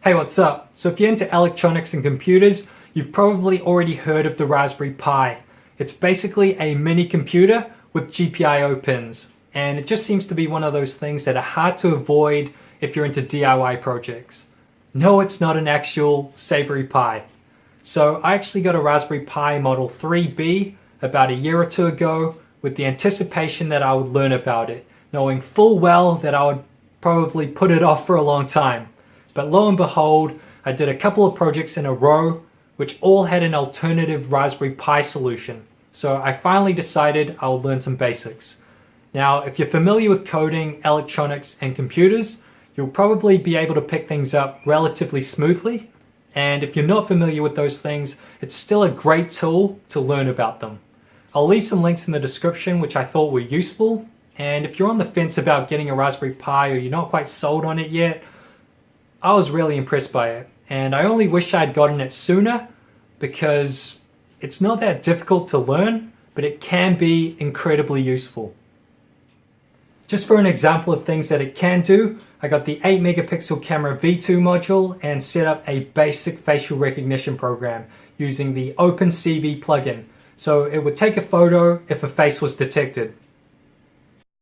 Hey, what's up? So if you're into electronics and computers, you've probably already heard of the Raspberry Pi. It's basically a mini computer with GPIO pins, and it just seems to be one of those things that are hard to avoid if you're into DIY projects. No, it's not an actual Savory Pi. So I actually got a Raspberry Pi Model 3B about a year or two ago with the anticipation that I would learn about it, knowing full well that I would probably put it off for a long time. But lo and behold, I did a couple of projects in a row which all had an alternative Raspberry Pi solution. So I finally decided I'll learn some basics. Now, if you're familiar with coding, electronics, and computers, you'll probably be able to pick things up relatively smoothly. And if you're not familiar with those things, it's still a great tool to learn about them. I'll leave some links in the description which I thought were useful. And if you're on the fence about getting a Raspberry Pi or you're not quite sold on it yet, I was really impressed by it, and I only wish I'd gotten it sooner because it's not that difficult to learn, but it can be incredibly useful. Just for an example of things that it can do, I got the 8 megapixel camera V2 module and set up a basic facial recognition program using the OpenCV plugin. So it would take a photo if a face was detected.